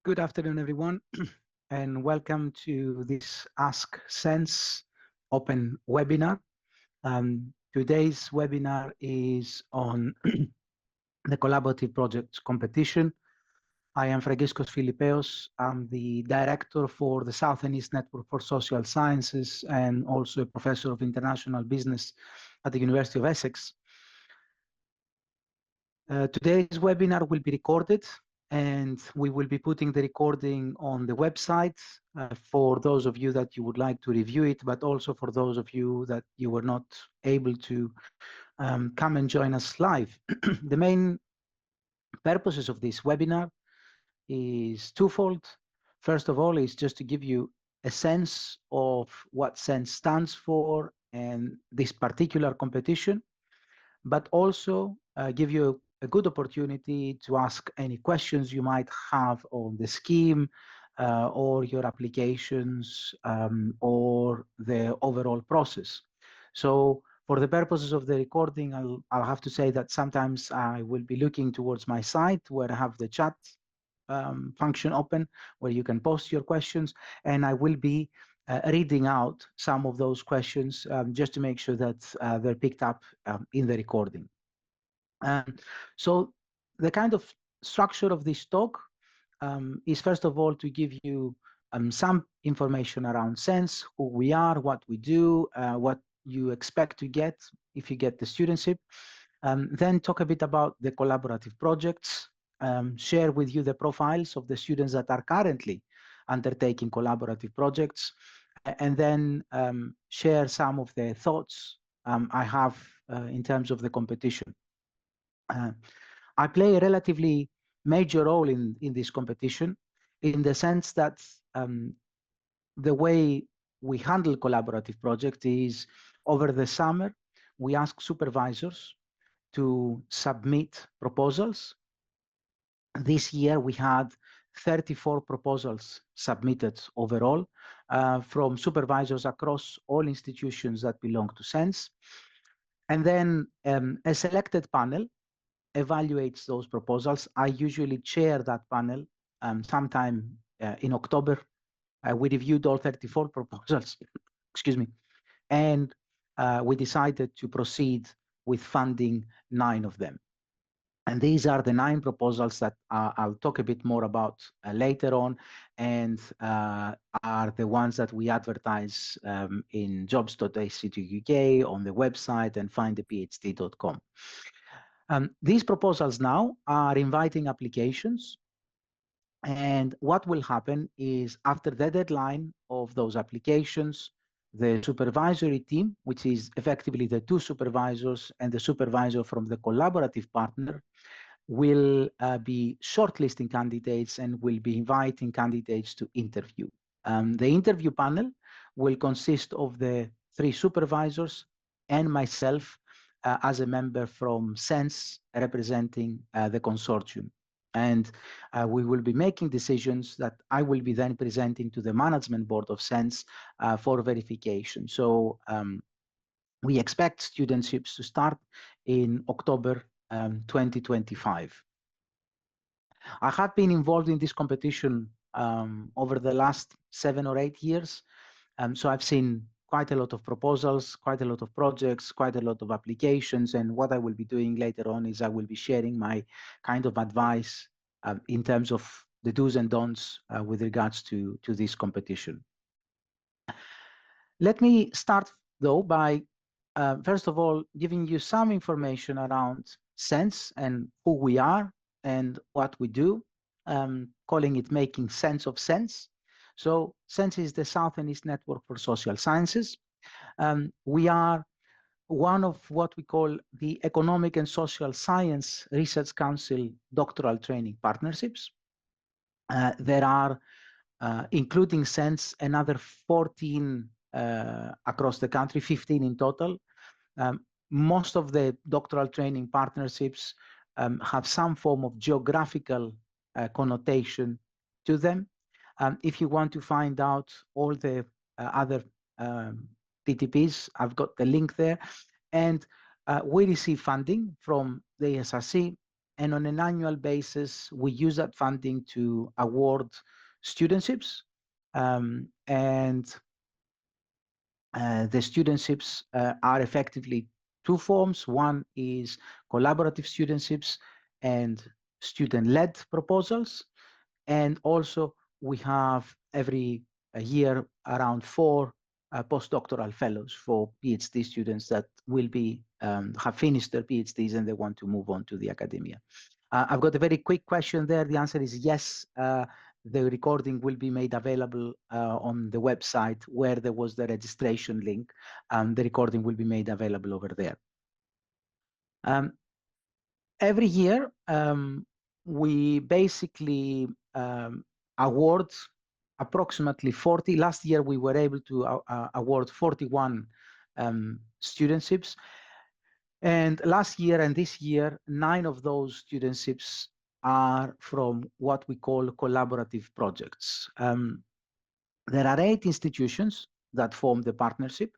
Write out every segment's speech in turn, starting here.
Good afternoon, everyone, and welcome to this Ask SENSS open webinar. Today's webinar is on the collaborative projects competition. I am Fragiskos Filipeos. I'm the director for the South and East Network for Social Sciences and also a professor of international business at the University of Essex. Today's webinar will be recorded, and we will be putting the recording on the website for those of you that you would like to review it, but also for those of you that you were not able to come and join us live. The main purposes of this webinar is twofold. First of all, is just to give you a sense of what SENSS stands for and this particular competition, but also give you a good opportunity to ask any questions you might have on the scheme or your applications or the overall process. So for the purposes of the recording, I'll have to say that sometimes I will be looking towards my site where I have the chat function open, where you can post your questions, and I will be reading out some of those questions just to make sure that they're picked up in the recording. So the kind of structure of this talk is first of all to give you some information around SENSS, who we are, what we do, what you expect to get if you get the studentship. Then talk a bit about the collaborative projects, share with you the profiles of the students that are currently undertaking collaborative projects, and then share some of the thoughts I have in terms of the competition. I play a relatively major role in this competition, in the sense that the way we handle collaborative projects is over the summer, we ask supervisors to submit proposals. This year we had 34 proposals submitted overall from supervisors across all institutions that belong to SENSS. And then a selected panel evaluates those proposals. I usually chair that panel sometime in October. We reviewed all 34 proposals, excuse me, and we decided to proceed with funding 9 of them. And these are the 9 proposals that I'll talk a bit more about later on, and are the ones that we advertise in jobs.ac.uk, on the website, and findthephd.com. These proposals now are inviting applications, and what will happen is after the deadline of those applications, the supervisory team, which is effectively the 2 supervisors and the supervisor from the collaborative partner, will be shortlisting candidates and will be inviting candidates to interview. The interview panel will consist of the 3 supervisors and myself as a member from SENSS representing the consortium. And we will be making decisions that I will be then presenting to the management board of SENSS for verification. So we expect studentships to start in October 2025. I have been involved in this competition over the last 7 or 8 years. So I've seen quite a lot of proposals, quite a lot of projects, quite a lot of applications. And what I will be doing later on is I will be sharing my kind of advice in terms of the do's and don'ts with regards to this competition. Let me start, though, by first of all, giving you some information around SENSS and who we are and what we do, calling it making sense of SENSS. So SENSS is the South and East Network for Social Sciences. We are one of what we call the Economic and Social Science Research Council doctoral training partnerships. There are, including SENSS, another 14 across the country, 15 in total. Most of the doctoral training partnerships have some form of geographical connotation to them. If you want to find out all the other TTPs, I've got the link there. And we receive funding from the ESRC and on an annual basis, we use that funding to award studentships. And the studentships are effectively two forms. One is collaborative studentships and student-led proposals. And also we have every year around 4 postdoctoral fellows for PhD students that will be have finished their PhDs and they want to move on to the academia. I've got a very quick question there. The answer is yes. The recording will be made available on the website where there was the registration link. The recording will be made available over there. Every year, we basically award approximately 40. Last year, we were able to award 41 studentships. And last year and this year, 9 of those studentships are from what we call collaborative projects. There are 8 institutions that form the partnership,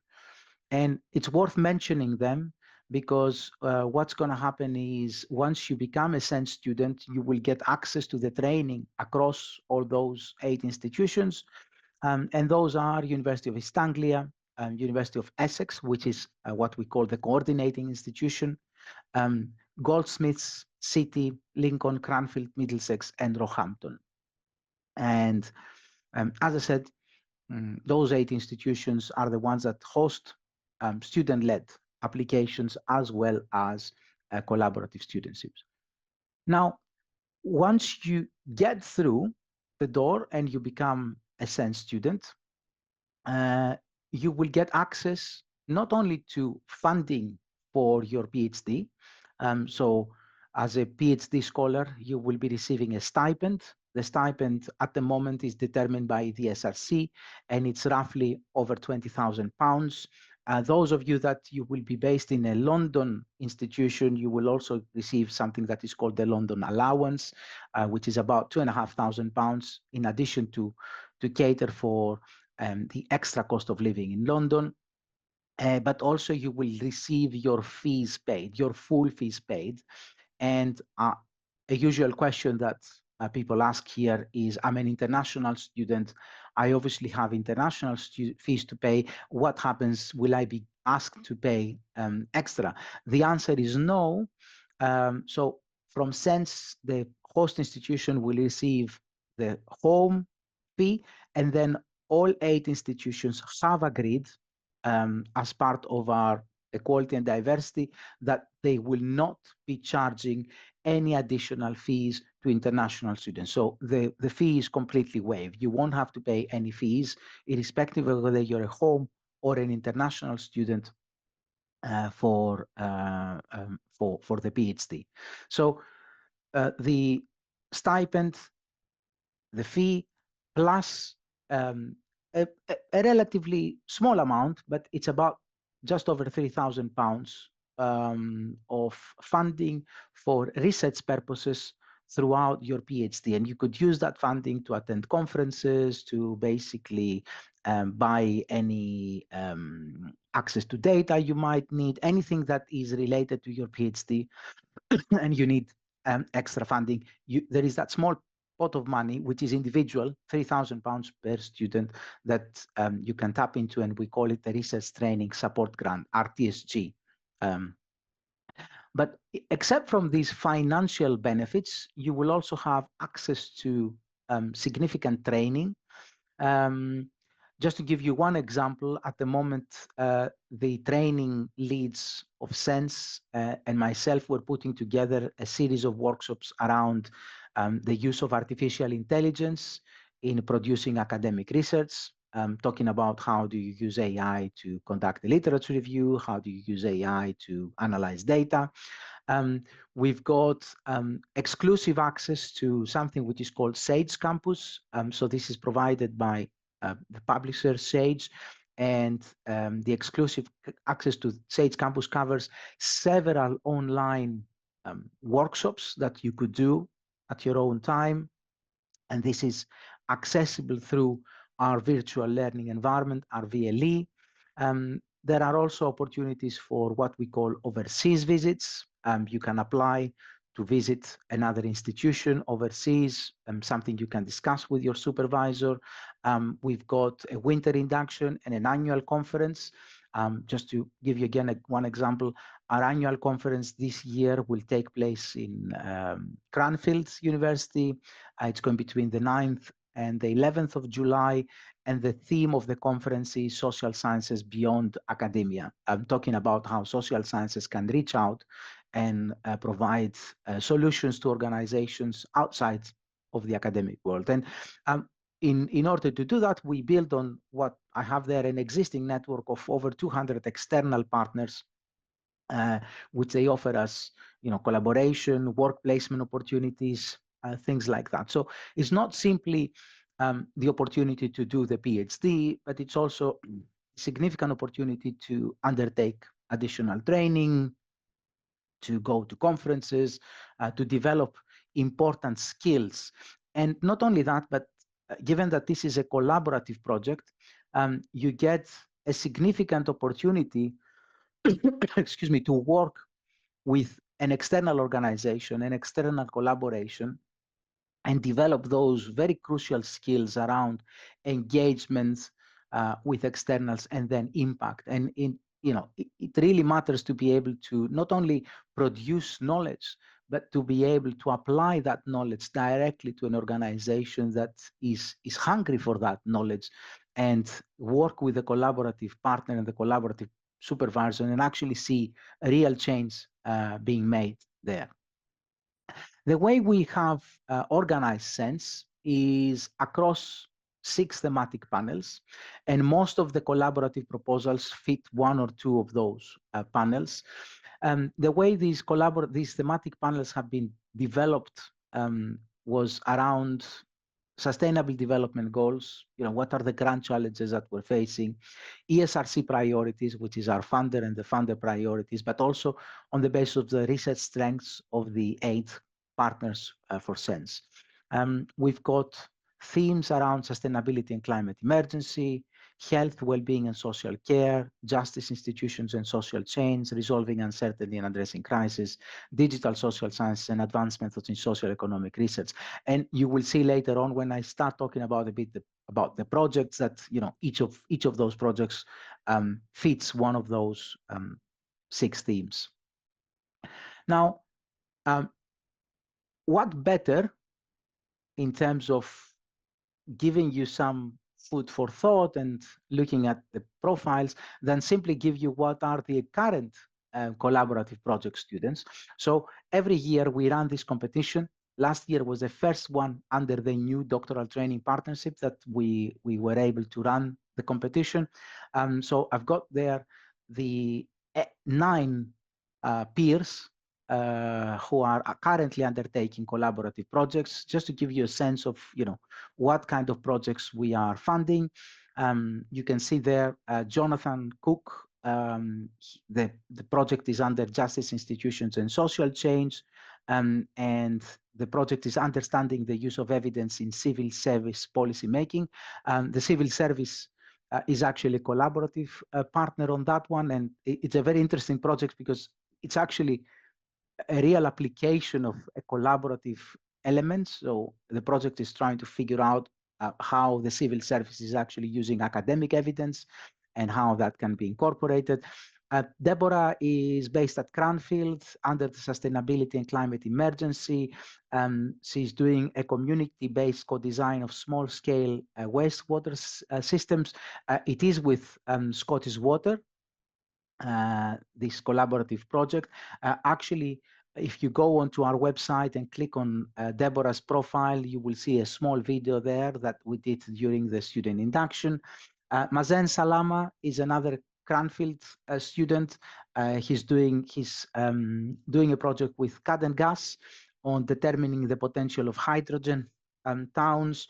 and it's worth mentioning them because what's going to happen is once you become a SENSS student, you will get access to the training across all those 8 institutions. And those are University of East Anglia, University of Essex, which is what we call the coordinating institution, Goldsmiths, City, Lincoln, Cranfield, Middlesex, and Roehampton. And as I said, those 8 institutions are the ones that host student-led applications as well as collaborative studentships. Now, once you get through the door and you become a SENSS student, you will get access not only to funding for your PhD. So as a PhD scholar, you will be receiving a stipend. The stipend at the moment is determined by the SRC, and it's roughly over £20,000. Those of you that you will be based in a London institution, you will also receive something that is called the London allowance, which is about £2,500 in addition to cater for the extra cost of living in London. But also you will receive your fees paid, your full fees paid. And a usual question that people ask here is, I'm an international student. I obviously have international fees to pay. What happens? Will I be asked to pay extra? The answer is no. So from SENSS, the host institution will receive the home fee, and then all 8 institutions have agreed as part of our equality and diversity that they will not be charging any additional fees to international students. So the fee is completely waived. You won't have to pay any fees, irrespective of whether you're a home or an international student for the PhD. So the stipend, the fee, plus a relatively small amount, but it's about just over £3,000 of funding for research purposes throughout your PhD. And you could use that funding to attend conferences, to basically buy any access to data you might need, anything that is related to your PhD, and you need extra funding. There is that small pot of money, which is individual, £3,000 per student, that you can tap into, and we call it the Research Training Support Grant, RTSG. But except from these financial benefits, you will also have access to significant training. Just to give you one example, at the moment, the training leads of SENSS and myself were putting together a series of workshops around the use of artificial intelligence in producing academic research, talking about how do you use AI to conduct a literature review, how do you use AI to analyze data. We've got exclusive access to something which is called Sage Campus. So this is provided by the publisher Sage, and the exclusive access to Sage Campus covers several online workshops that you could do at your own time. And this is accessible through our virtual learning environment, our VLE. There are also opportunities for what we call overseas visits. You can apply to visit another institution overseas, something you can discuss with your supervisor. We've got a winter induction and an annual conference. Just to give you again one example, our annual conference this year will take place in Cranfield University. It's going between the 9th and the 11th of July, and the theme of the conference is social sciences beyond academia. I'm talking about how social sciences can reach out and provide solutions to organizations outside of the academic world. And in order to do that, we build on what I have there, an existing network of over 200 external partners, which they offer us, collaboration, work placement opportunities, things like that. So it's not simply the opportunity to do the PhD, but it's also a significant opportunity to undertake additional training, to go to conferences, to develop important skills. And not only that, but given that this is a collaborative project, you get a significant opportunity excuse me, to work with an external organization, an external collaboration, and develop those very crucial skills around engagement with externals and then impact. And it really matters to be able to not only produce knowledge, but to be able to apply that knowledge directly to an organization that is hungry for that knowledge, and work with a collaborative partner and the collaborative supervisor and actually see a real change being made there. The way we have organized SENSS is across 6 thematic panels, and most of the collaborative proposals fit one or two of those panels. The way these thematic panels have been developed was around sustainable development goals. What are the grand challenges that we're facing? ESRC priorities, which is our funder and the funder priorities, but also on the basis of the research strengths of the 8 partners for SENSS. We've got themes around sustainability and climate emergency, health, well-being and social care, justice institutions and social change, resolving uncertainty and addressing crisis, digital social science and advanced methods in social economic research. And you will see later on when I start talking about a bit about the projects that each of those projects fits one of those 6 themes. Now, what better in terms of giving you some food for thought and looking at the profiles than simply give you what are the current collaborative project students. So every year we run this competition. Last year was the first one under the new doctoral training partnership that we were able to run the competition. So I've got there the 9 peers who are currently undertaking collaborative projects, just to give you a sense of what kind of projects we are funding. You can see there Jonathan Cook. The project is under Justice Institutions and Social Change, and the project is understanding the use of evidence in civil service policy making. The civil service is actually a collaborative partner on that one, and it's a very interesting project because it's actually a real application of a collaborative element. So the project is trying to figure out how the civil service is actually using academic evidence and how that can be incorporated. Deborah is based at Cranfield under the Sustainability and Climate Emergency. She's doing a community-based co-design of small-scale wastewater systems. It is with Scottish Water, this collaborative project. Actually, if you go onto our website and click on Deborah's profile, you will see a small video there that we did during the student induction. Mazen Salama is another Cranfield student. He's doing a project with Caden Gas on determining the potential of hydrogen towns.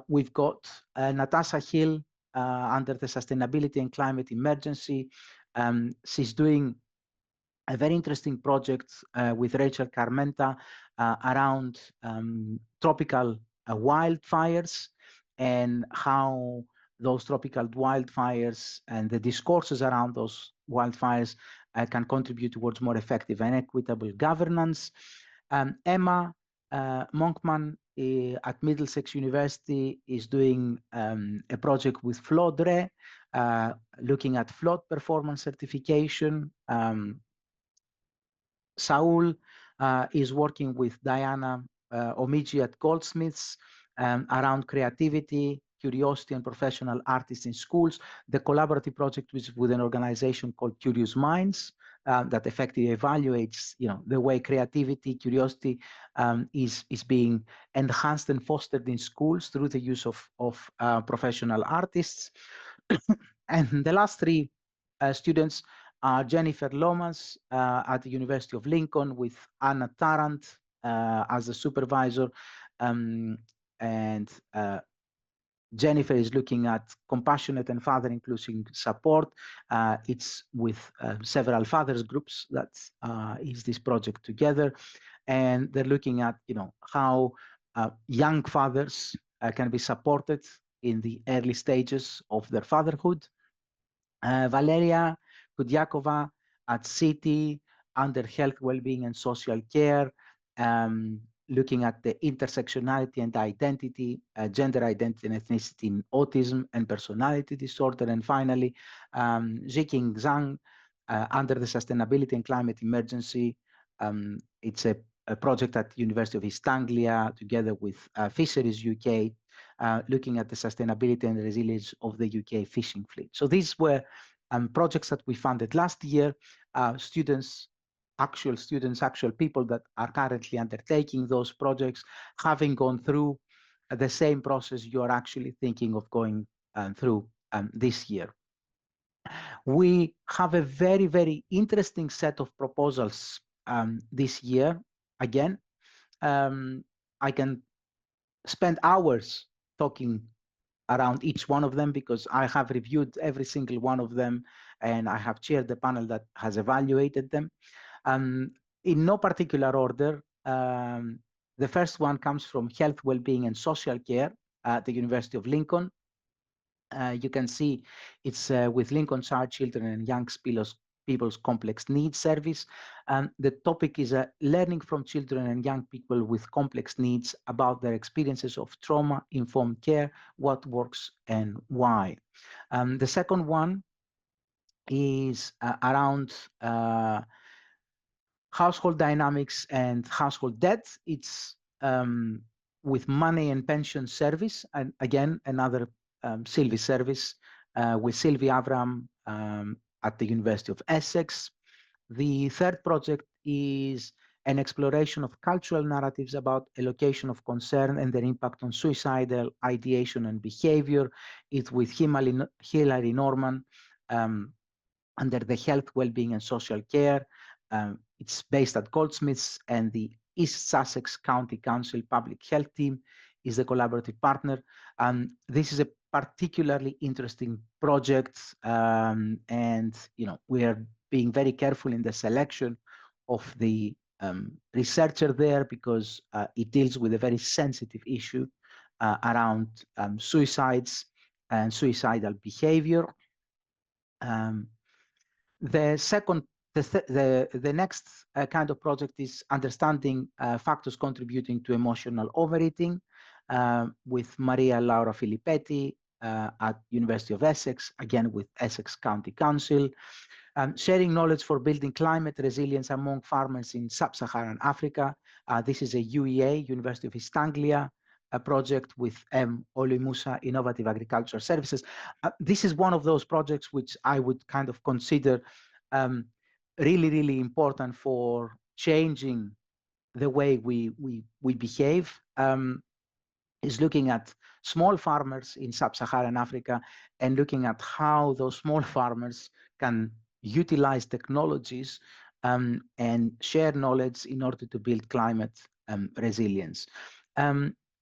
We've got Natasha Hill under the Sustainability and Climate Emergency. She's doing a very interesting project with Rachel Carmenta around tropical wildfires and how those tropical wildfires and the discourses around those wildfires can contribute towards more effective and equitable governance. Emma Monkman at Middlesex University is doing a project with FLODRE, looking at flood performance certification. Saul is working with Diana Omiji at Goldsmiths around creativity, curiosity, and professional artists in schools. The collaborative project was with an organization called Curious Minds that effectively evaluates, the way creativity, curiosity is being enhanced and fostered in schools through the use of professional artists. And the last three students Jennifer Lomas at the University of Lincoln with Anna Tarrant as a supervisor. And Jennifer is looking at compassionate and father inclusive support. It's with several fathers groups that is this project together. And they're looking at, how young fathers can be supported in the early stages of their fatherhood. Valeria Kudyakova at City under health, well-being, and social care, looking at the intersectionality and identity, gender identity and ethnicity in autism and personality disorder. And finally, Ziking Zhang under the sustainability and climate emergency. It's a project at the University of East Anglia together with Fisheries UK, looking at the sustainability and resilience of the UK fishing fleet. So these were projects that we funded last year. Actual people that are currently undertaking those projects, having gone through the same process you are actually thinking of going through this year. We have a very, very interesting set of proposals this year. Again, I can spend hours talking around each one of them because I have reviewed every single one of them and I have chaired the panel that has evaluated them. In no particular order, the first one comes from health, well-being, and social care at the University of Lincoln. You can see it's with Lincolnshire Children and Young People's Complex Needs Service. The topic is learning from children and young people with complex needs about their experiences of trauma-informed care, what works and why. The second one is around household dynamics and household debt. It's with money and pension service, and again, another Sylvie service with Sylvie Avram at the University of Essex. The third project is an exploration of cultural narratives about allocation of concern and their impact on suicidal ideation and behavior. It's with Hilary Norman under the health, well-being, and social care. It's based at Goldsmiths, and the East Sussex County Council Public Health Team is the collaborative partner. This is a particularly interesting project, and we are being very careful in the selection of the researcher there because it deals with a very sensitive issue around suicides and suicidal behavior. The next kind of project is understanding factors contributing to emotional overeating with Maria Laura Filippetti at University of Essex, again with Essex County Council. Sharing knowledge for building climate resilience among farmers in sub-Saharan Africa. This is a UEA, University of East Anglia, a project with Oli Musa Innovative Agriculture Services. This is one of those projects which I would kind of consider really, really important for changing the way we behave. Is looking at small farmers in sub-Saharan Africa and looking at how those small farmers can utilize technologies and share knowledge in order to build climate resilience.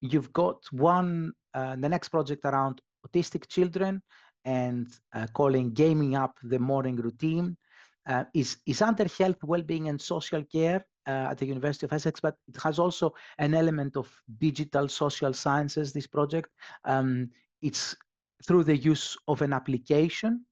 You've got the next project around autistic children and calling Gaming Up the Morning Routine. Is under health, well-being, and social care at the University of Essex, but it has also an element of digital social sciences, this project. It's through the use of an application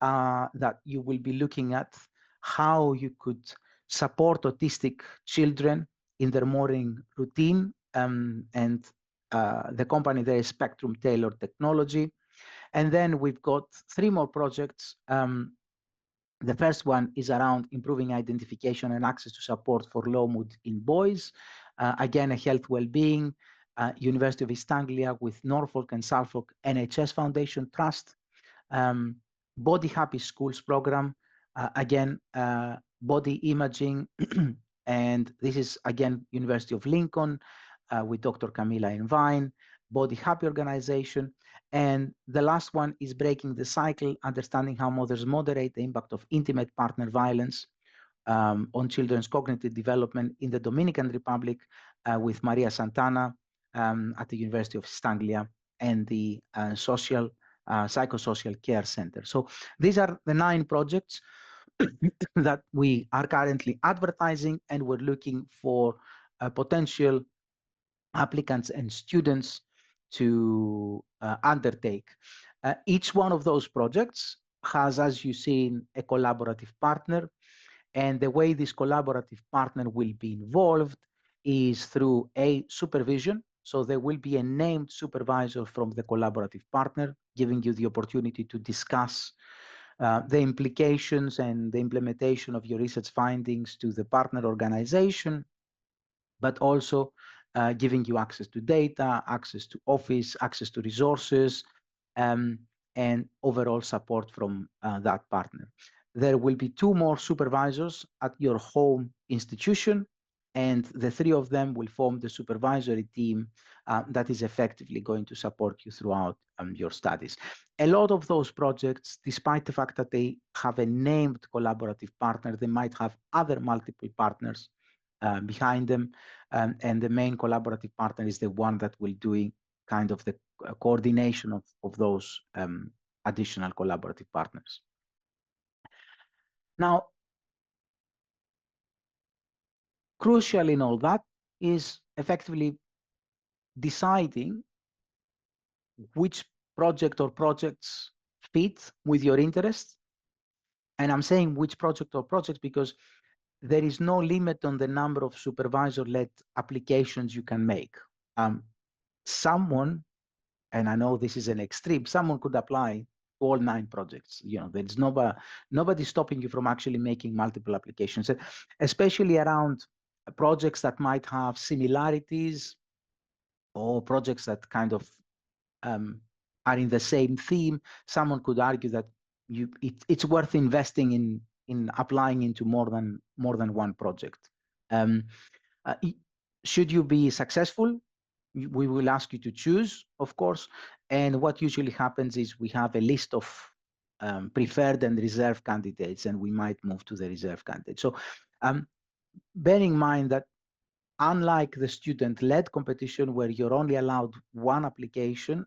that you will be looking at how you could support autistic children in their morning routine, and the company there is Spectrum Tailored Technology. And then we've got 3 more projects. The first one is around improving identification and access to support for low mood in boys. Again, a health well-being, University of East Anglia with Norfolk and Suffolk NHS Foundation Trust. Body Happy Schools program, again, body imaging, and this is again University of Lincoln with Dr. Camilla Invine, Body Happy organization. And the last one is breaking the cycle, understanding how mothers moderate the impact of intimate partner violence on children's cognitive development in the Dominican Republic with Maria Santana at the University of East Anglia and the Psychosocial Care Center. So these are the 9 projects that we are currently advertising, and we're looking for potential applicants and students to undertake. Each one of those projects has, as you've seen, a collaborative partner. And the way this collaborative partner will be involved is through a supervision. So there will be a named supervisor from the collaborative partner, giving you the opportunity to discuss the implications and the implementation of your research findings to the partner organization, but also giving you access to data, access to office, access to resources, and overall support from that partner. There will be 2 more supervisors at your home institution, and the 3 of them will form the supervisory team that is effectively going to support you throughout your studies. A lot of those projects, despite the fact that they have a named collaborative partner, they might have other multiple partners behind them, and the main collaborative partner is the one that will do kind of the coordination of those additional collaborative partners. Now, crucial in all that is effectively deciding which project or projects fit with your interests. And I'm saying which project or projects because there is no limit on the number of supervisor-led applications you can make. Someone, and I know this is an extreme, someone could apply to all 9 projects. You know, there's nobody stopping you from actually making multiple applications, especially around projects that might have similarities or projects that kind of are in the same theme. Someone could argue that it's worth investing in applying into more than one project. Should you be successful, we will ask you to choose, of course. And what usually happens is we have a list of preferred and reserved candidates, and we might move to the reserved candidate. So bear in mind that unlike the student-led competition where you're only allowed 1 application,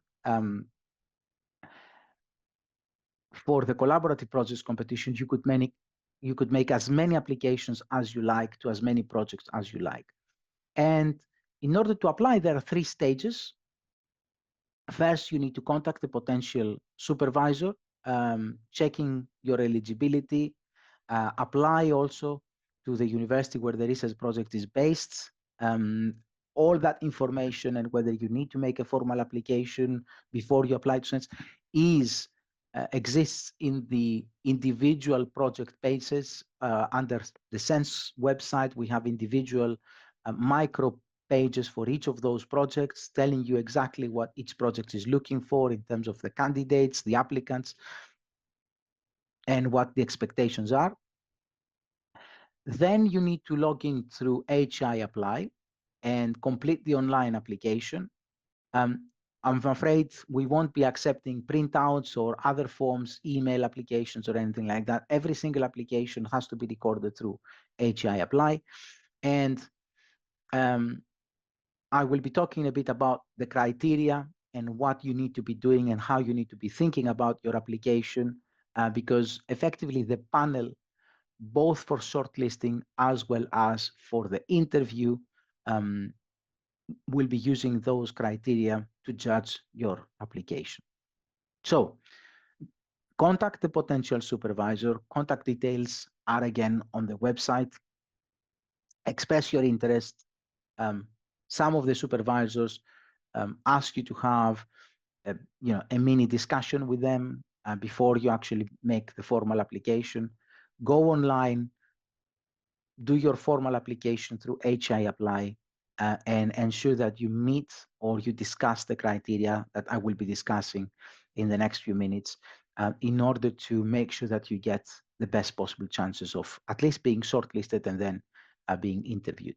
for the collaborative projects competition, you could make as many applications as you like to as many projects as you like. And in order to apply, there are 3 stages. First, you need to contact the potential supervisor, checking your eligibility, apply also to the university where the research project is based, all that information, and whether you need to make a formal application before you apply to SENSS exists in the individual project pages under the SENSS website. We have individual micro pages for each of those projects, telling you exactly what each project is looking for in terms of the candidates, the applicants, and what the expectations are. Then you need to log in through HI Apply and complete the online application. I'm afraid we won't be accepting printouts or other forms, email applications or anything like that. Every single application has to be recorded through HI Apply. And I will be talking a bit about the criteria and what you need to be doing and how you need to be thinking about your application, because effectively the panel, both for shortlisting as well as for the interview, will be using those criteria to judge your application. So contact the potential supervisor. Contact details are again on the website. Express your interest, Some of the supervisors ask you to have a mini discussion with them before you actually make the formal application. Go online, do your formal application through HI Apply, and ensure that you meet or you discuss the criteria that I will be discussing in the next few minutes in order to make sure that you get the best possible chances of at least being shortlisted and then being interviewed.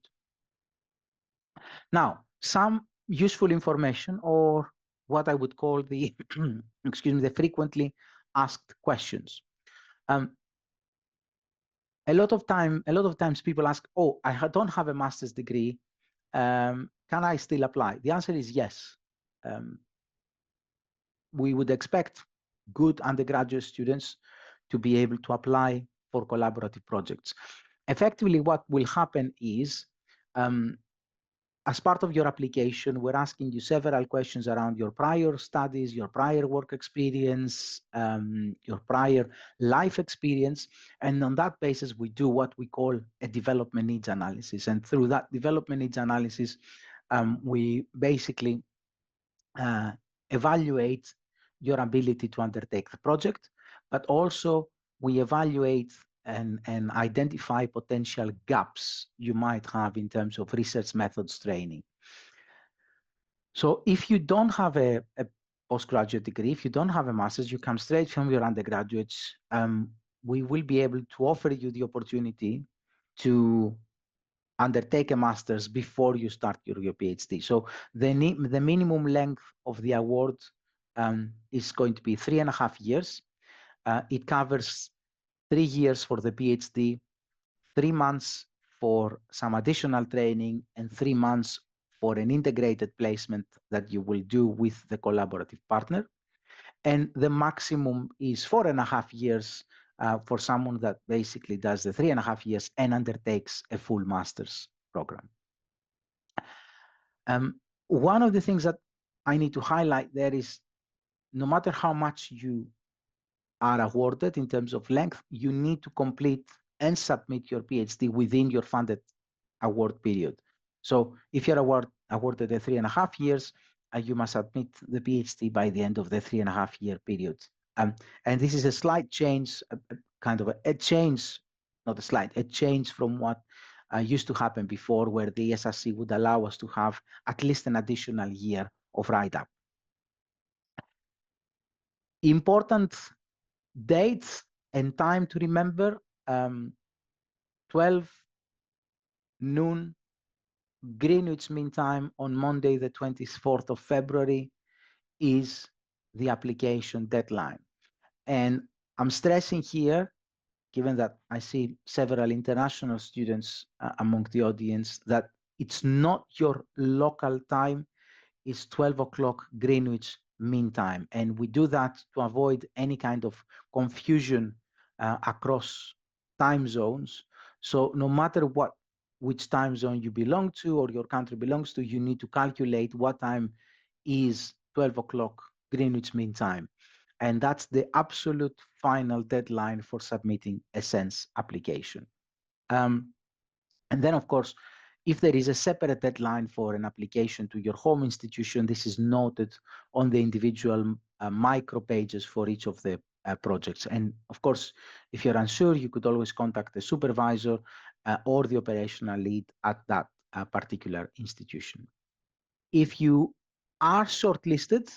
Now, some useful information, or what I would call the, excuse me, the frequently asked questions. A lot of times people ask, oh, I don't have a master's degree. Can I still apply? The answer is yes. We would expect good undergraduate students to be able to apply for collaborative projects. Effectively, what will happen is, as part of your application, we're asking you several questions around your prior studies, your prior work experience, your prior life experience. And on that basis, we do what we call a development needs analysis. And through that development needs analysis, we basically evaluate your ability to undertake the project, but also we evaluate and identify potential gaps you might have in terms of research methods training. So if you don't have a postgraduate degree, if you don't have a master's, you come straight from your undergraduates, we will be able to offer you the opportunity to undertake a master's before you start your PhD. So the minimum length of the award is going to be 3.5 years. It covers 3 years for the PhD, 3 months for some additional training, and 3 months for an integrated placement that you will do with the collaborative partner. And the maximum is 4.5 years for someone that basically does the 3.5 years and undertakes a full master's program. One of the things that I need to highlight there is, no matter how much you are awarded in terms of length, you need to complete and submit your PhD within your funded award period. So if you're awarded the 3.5 years, you must submit the PhD by the end of the 3.5 year period. And this is a slight change, kind of a change, not a slight, a change from what used to happen before, where the SRC would allow us to have at least an additional year of write-up. Important dates and time to remember: 12 noon Greenwich Mean Time on Monday, the 24th of February, is the application deadline. And I'm stressing here, given that I see several international students among the audience, that it's not your local time, it's 12 o'clock Greenwich Mean Time. And we do that to avoid any kind of confusion across time zones. So no matter which time zone you belong to or your country belongs to, you need to calculate what time is 12 o'clock Greenwich Mean Time. And that's the absolute final deadline for submitting a SENSS application. And then, of course, if there is a separate deadline for an application to your home institution, this is noted on the individual micro pages for each of the projects. And of course, if you're unsure, you could always contact the supervisor or the operational lead at that particular institution. If you are shortlisted,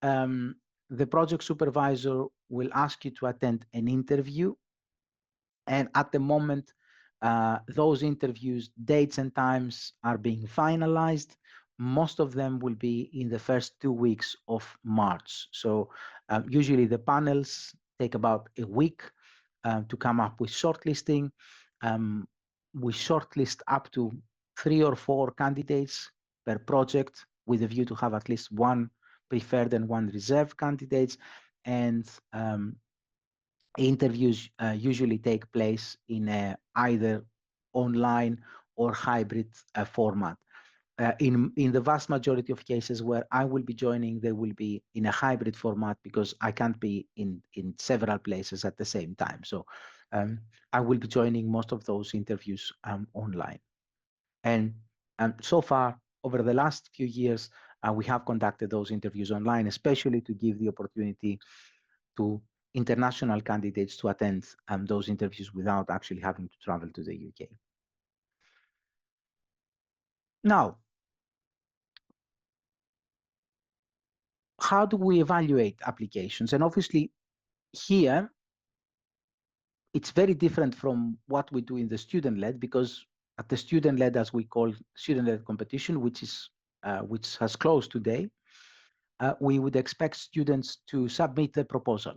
the project supervisor will ask you to attend an interview. And at the moment, those interviews, dates and times are being finalized. Most of them will be in the first 2 weeks of March. So usually the panels take about a week to come up with shortlisting. We shortlist up to 3 or 4 candidates per project with a view to have at least 1 preferred and 1 reserved candidates. And interviews usually take place in either online or hybrid format. In the vast majority of cases where I will be joining, they will be in a hybrid format because I can't be in several places at the same time. So I will be joining most of those interviews online. And And so far, over the last few years, we have conducted those interviews online, especially to give the opportunity to international candidates to attend those interviews without actually having to travel to the UK. Now, how do we evaluate applications? And obviously, here, it's very different from what we do in the student-led, because at the student-led, as we call student-led competition, which has closed today, we would expect students to submit a proposal.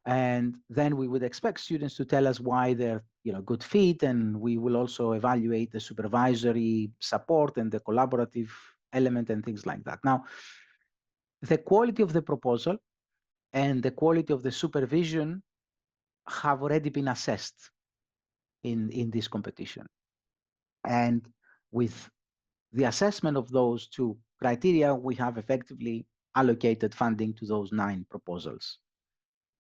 And then we would expect students to tell us why they're good fit, and we will also evaluate the supervisory support and the collaborative element and things like that. Now, the quality of the proposal and the quality of the supervision have already been assessed in this competition. And with the assessment of those two criteria, we have effectively allocated funding to those 9 proposals.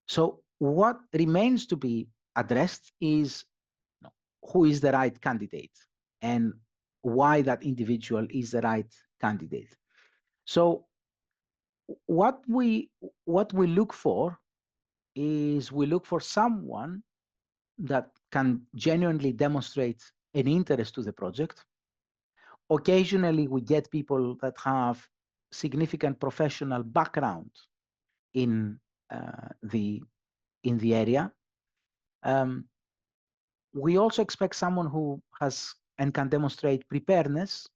So what remains to be addressed is who is the right candidate and why that individual is the right candidate. So what we look for is we look for someone that can genuinely demonstrate an interest to the project. Occasionally, we get people that have significant professional background in the area. We also expect someone who has and can demonstrate preparedness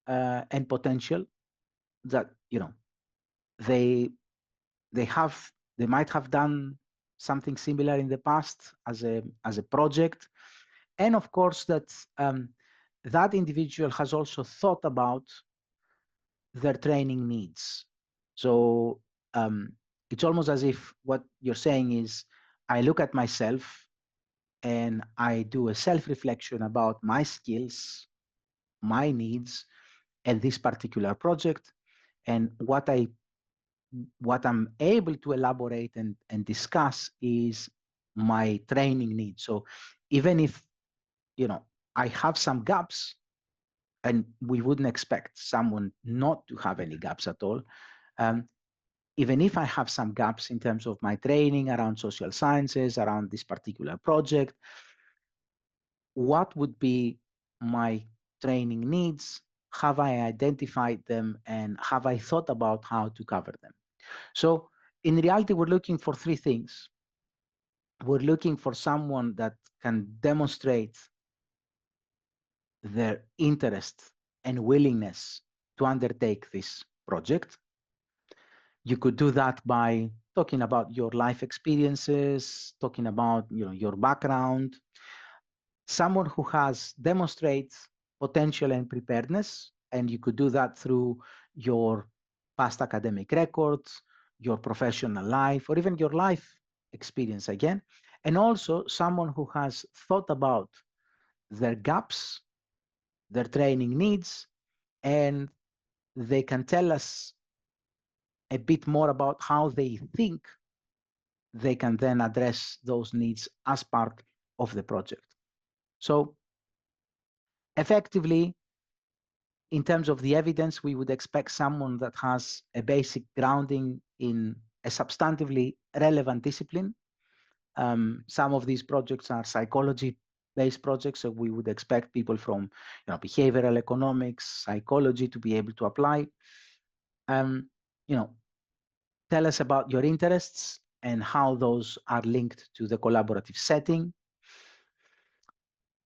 and potential, that they might have done something similar in the past as a project, and of course that that individual has also thought about their training needs. So it's almost as if what you're saying is, I look at myself and I do a self-reflection about my skills, my needs, and this particular project, and what I'm able to elaborate and discuss is my training needs. So even if I have some gaps, and we wouldn't expect someone not to have any gaps at all, even if I have some gaps in terms of my training around social sciences, around this particular project, what would be my training needs? Have I identified them, and have I thought about how to cover them? So in reality, we're looking for 3 things. We're looking for someone that can demonstrate their interest and willingness to undertake this project. You could do that by talking about your life experiences, talking about your background. Someone who has demonstrates potential and preparedness, and you could do that through your past academic records, your professional life, or even your life experience again. And also someone who has thought about their gaps, their training needs, and they can tell us a bit more about how they think they can then address those needs as part of the project. So effectively, in terms of the evidence, we would expect someone that has a basic grounding in a substantively relevant discipline. Some of these projects are psychology-based projects, so we would expect people from behavioral economics, psychology to be able to apply. Tell us about your interests and how those are linked to the collaborative setting.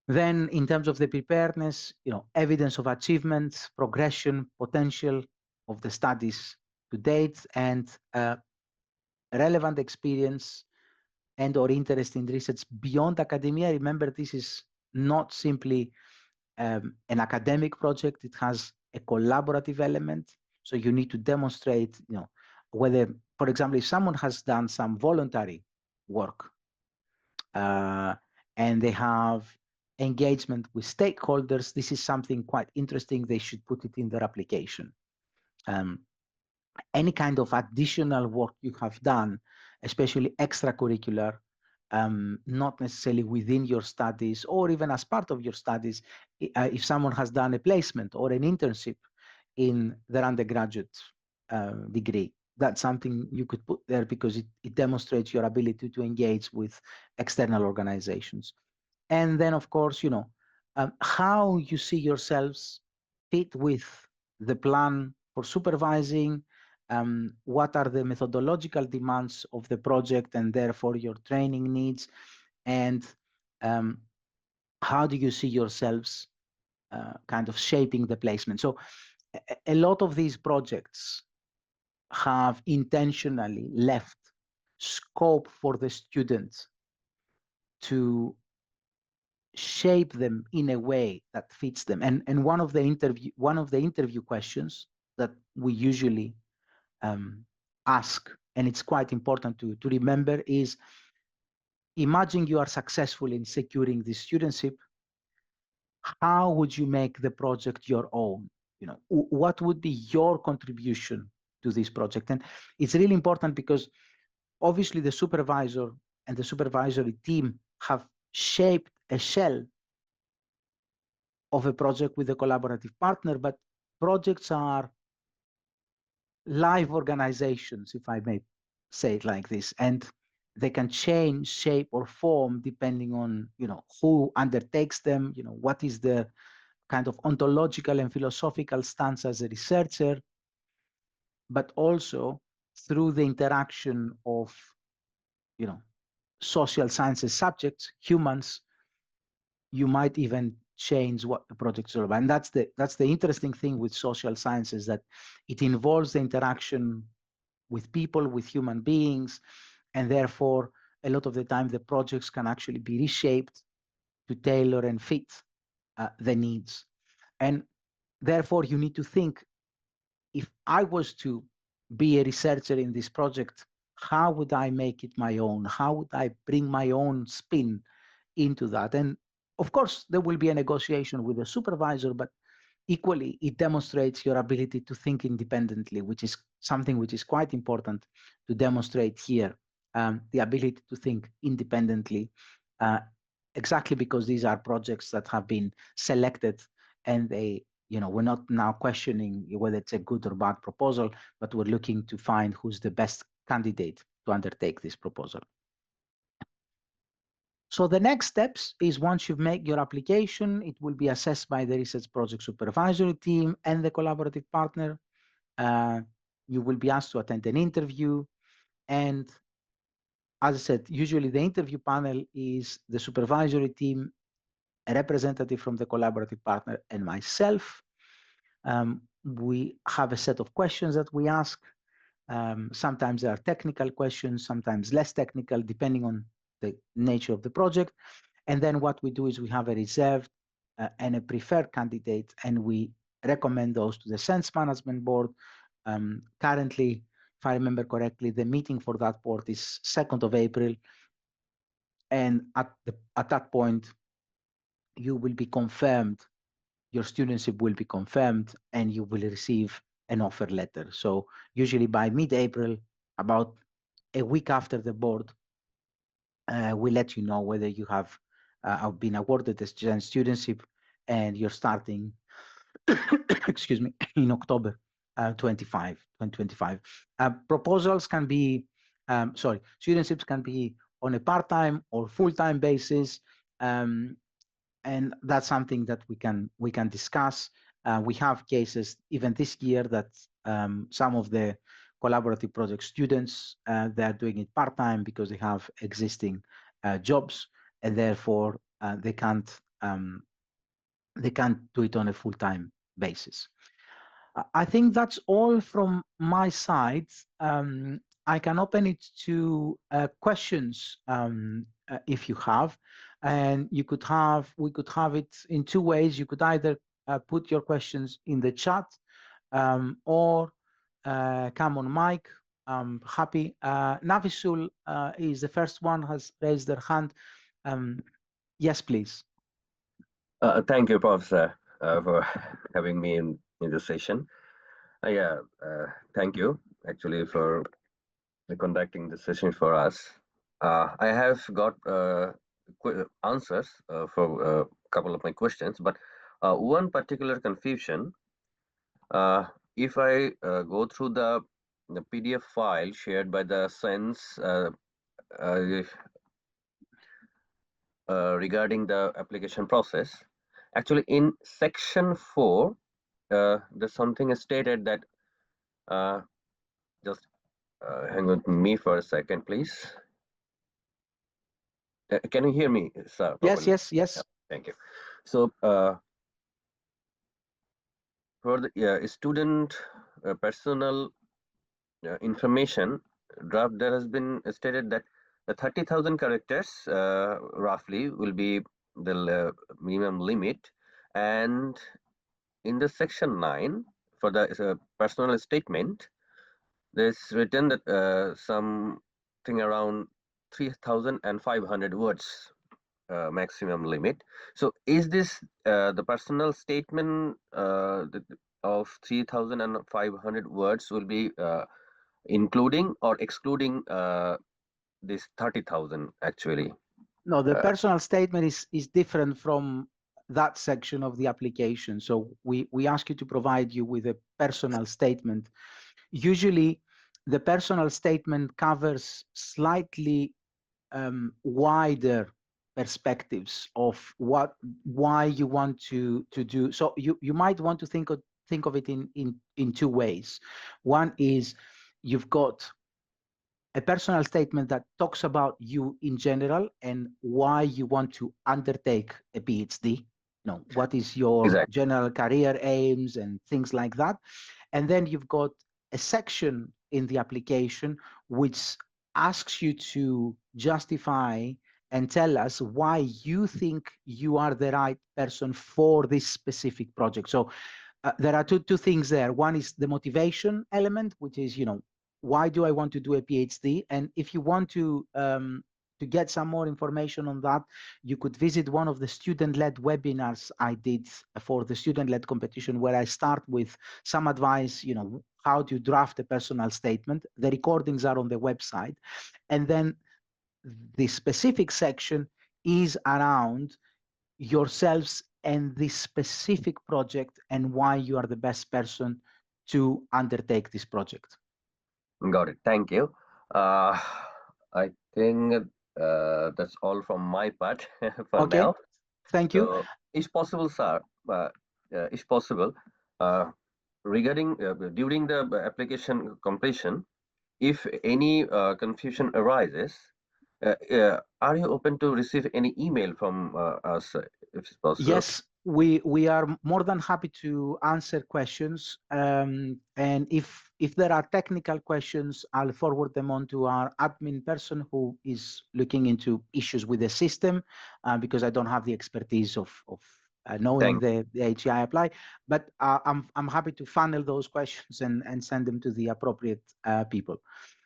Then in terms of the preparedness, evidence of achievement, progression, potential of the studies to date, and relevant experience and or interest in research beyond academia. Remember, this is not simply an academic project. It has a collaborative element. So you need to demonstrate, whether, for example, if someone has done some voluntary work and they have engagement with stakeholders, this is something quite interesting. They should put it in their application. Any kind of additional work you have done, especially extracurricular, not necessarily within your studies or even as part of your studies, if someone has done a placement or an internship in their undergraduate degree. That's something you could put there because it demonstrates your ability to engage with external organizations. And then, of course, how you see yourselves fit with the plan for supervising, what are the methodological demands of the project and therefore your training needs, and how do you see yourselves kind of shaping the placement. So a lot of these projects have intentionally left scope for the students to shape them in a way that fits them. And one of the interview questions that we usually ask, and it's quite important to remember, is imagine you are successful in securing this studentship. How would you make the project your own? What would be your contribution to this project? And it's really important because obviously the supervisor and the supervisory team have shaped a shell of a project with a collaborative partner, but projects are live organizations, if I may say it like this, and they can change shape or form depending on who undertakes them, what is the kind of ontological and philosophical stance as a researcher, but also through the interaction of social sciences subjects, humans, you might even change what the project is all about. And that's the interesting thing with social sciences, that it involves the interaction with people, with human beings, and therefore a lot of the time the projects can actually be reshaped to tailor and fit the needs. And therefore you need to think, if I was to be a researcher in this project, how would I make it my own? How would I bring my own spin into that? And of course, there will be a negotiation with the supervisor, but equally, it demonstrates your ability to think independently, which is something which is quite important to demonstrate here, the ability to think independently, exactly because these are projects that have been selected and we're not now questioning whether it's a good or bad proposal, but we're looking to find who's the best candidate to undertake this proposal. So the next steps is, once you've made your application, it will be assessed by the research project supervisory team and the collaborative partner. You will be asked to attend an interview. And as I said, usually the interview panel is the supervisory team, a representative from the collaborative partner, and myself. We have a set of questions that we ask. Sometimes there are technical questions, sometimes less technical, depending on the nature of the project. And then what we do is we have a reserved and a preferred candidate, and we recommend those to the SENSS management board. Currently, if I remember correctly, the meeting for that board is 2nd of April. And at that point, you will be confirmed, your studentship will be confirmed, and you will receive an offer letter. So usually by mid-April, about a week after the board, we let you know whether you have been awarded the studentship and you're starting, excuse me, in October 2025. Proposals can be, studentships can be on a part-time or full-time basis. And that's something that we can discuss. We have cases even this year that some of the collaborative project students, they're doing it part-time because they have existing jobs, and therefore they can't do it on a full-time basis. I think that's all from my side. I can open it to questions if you have, and we could have it in two ways. You could either put your questions in the chat or come on mic. I'm happy. Navisul is the first one, has raised their hand. Yes, please. Thank you, Professor, for having me in this session. Thank you actually for conducting the session for us. I have got answers for a couple of my questions, but one particular confusion. Uh, if I go through the PDF file shared by the SENSS uh, regarding the application process, actually in section 4, there's something stated that just hang on to me for a second, please. Can you hear me, sir, Yes, properly? yes, yes. Yeah, thank you. So for the student personal information draft, there has been stated that the 30,000 characters roughly will be the minimum limit, and in the section 9 for the personal statement, there's written that something around 3,500 words maximum limit. So is this the personal statement of 3,500 words will be including or excluding this 30,000 actually? No, the Uh, personal statement is different from that section of the application. So we ask you to provide you with a personal statement. Usually, the personal statement covers slightly wider perspectives of why you want to do. So you might want to think of it in two ways. One is you've got a personal statement that talks about you in general and why you want to undertake a PhD. What is your exactly. general career aims and things like that. And then you've got a section in the application which asks you to justify and tell us why you think you are the right person for this specific project. So there are two things there. One is the motivation element, which is, why do I want to do a PhD? And if you want to get some more information on that, you could visit one of the student-led webinars I did for the student-led competition, where I start with some advice, how to draft a personal statement. The recordings are on the website. And then the specific section is around yourselves and this specific project and why you are the best person to undertake this project. Got it. Thank you. I think that's all from my part for Okay, now. thank you. So, is possible, sir, is possible regarding during the application completion, if any confusion arises, are you open to receive any email from us if it's possible? Yes, we are more than happy to answer questions. And if there are technical questions, I'll forward them on to our admin person who is looking into issues with the system, because I don't have the expertise of knowing Thank you. the HCI apply. But I'm happy to funnel those questions and send them to the appropriate people.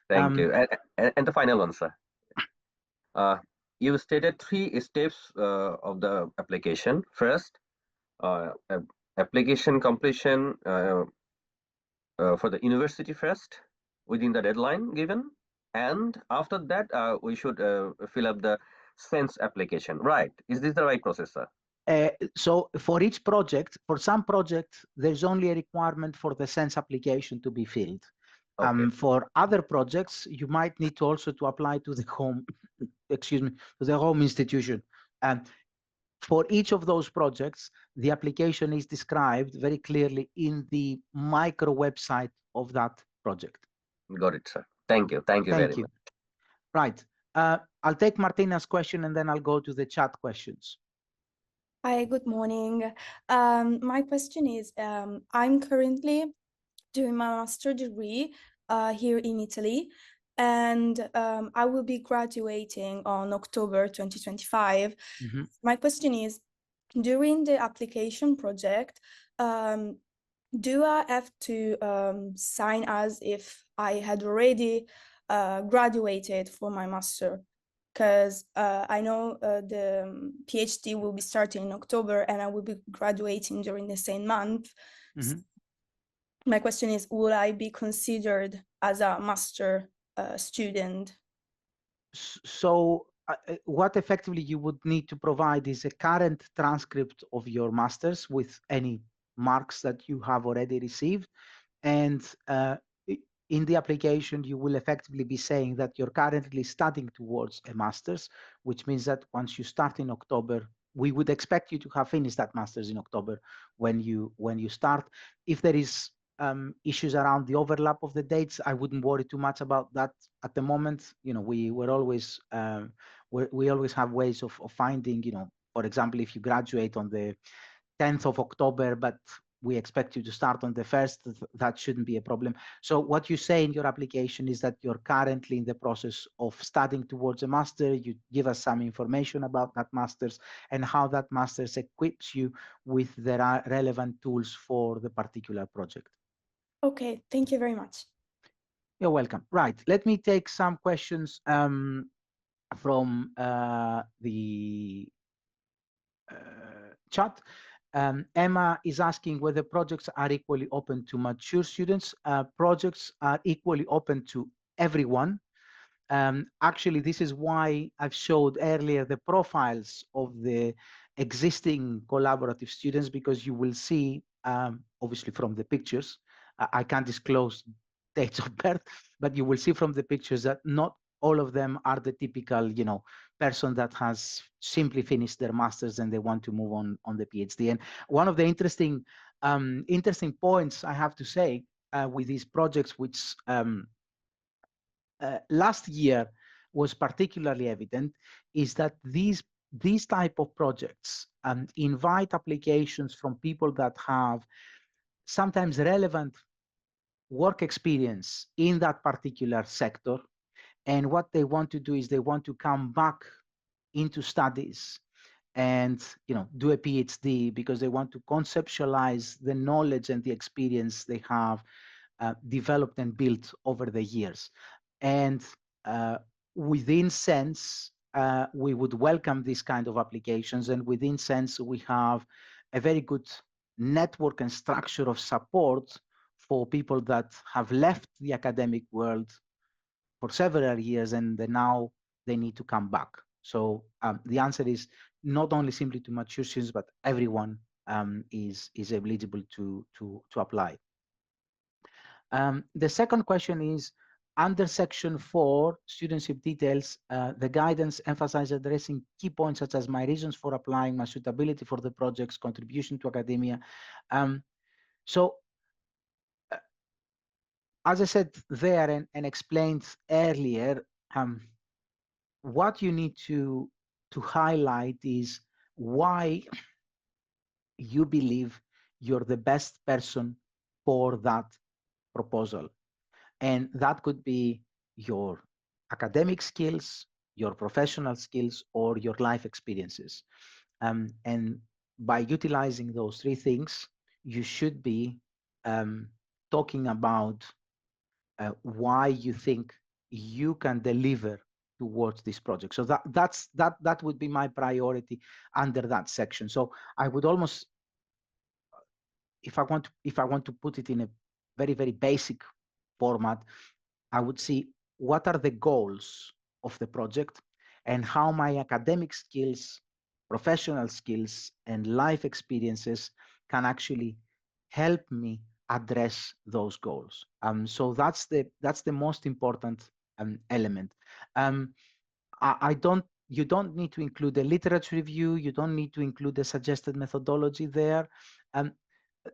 Thank Um, you. And the final one, sir. Uh, you stated three steps of the application. First, application completion for the university first within the deadline given, and after that we should fill up the SENSS application. Right? Is this the right process, sir? So for each project, for some projects, there's only a requirement for the SENSS application to be filled. Okay, For other projects, you might need to also to apply to the home, excuse me, to the home institution. For each of those projects, the application is described very clearly in the micro website of that project. got it, sir. Thank you. Thank you very Thank you. much. Right. I'll take Martina's question and then I'll go to the chat questions. Hi, good morning. My question is, I'm currently doing my master's degree here in Italy, and I will be graduating on October 2025. Mm-hmm. My question is, during the application project, do I have to sign as if I had already graduated for my master? Because I know the PhD will be starting in October and I will be graduating during the same month. Mm-hmm. My question is, will I be considered as a master student? So what effectively you would need to provide is a current transcript of your master's with any marks that you have already received. And in the application, you will effectively be saying that you're currently studying towards a master's, which means that once you start in October, we would expect you to have finished that master's in October when you start. If there is issues around the overlap of the dates, I wouldn't worry too much about that at the moment. You know, we're always we always have ways of finding. You know, for example, if you graduate on the 10th of October, but we expect you to start on the 1st, that shouldn't be a problem. So what you say in your application is that you're currently in the process of studying towards a master. You give us some information about that master's and how that master's equips you with the relevant tools for the particular project. Okay, thank you very much. You're welcome. Right, let me take some questions from the chat. Emma is asking whether projects are equally open to mature students. Projects are equally open to everyone. Actually, this is why I've showed earlier the profiles of the existing collaborative students, because you will see, obviously from the pictures, I can't disclose dates of birth, but you will see from the pictures that not all of them are the typical, you know, person that has simply finished their masters and they want to move on the PhD. And one of the interesting points I have to say with these projects, which last year was particularly evident, is that these type of projects invite applications from people that have sometimes relevant work experience in that particular sector. And what they want to do is they want to come back into studies and, you know, do a PhD because they want to conceptualize the knowledge and the experience they have developed and built over the years. And within SENSS, we would welcome these kind of applications. And within SENSS, we have a very good network and structure of support for people that have left the academic world for several years and now they need to come back. So the answer is not only simply to mature students, but everyone is eligible to apply. The second question is, under section 4, studentship details, the guidance emphasizes addressing key points such as my reasons for applying, my suitability for the project's contribution to academia. So as I said there and explained earlier, what you need to highlight is why you believe you're the best person for that proposal. And that could be your academic skills, your professional skills, or your life experiences. And by utilizing those three things, you should be talking about why you think you can deliver towards this project. So that would be my priority under that section. So I would almost, if I want to put it in a very, very basic format, I would see what are the goals of the project and how my academic skills, professional skills, and life experiences can actually help me address those goals. So that's the most important element. You don't need to include a literature review. You don't need to include a suggested methodology there.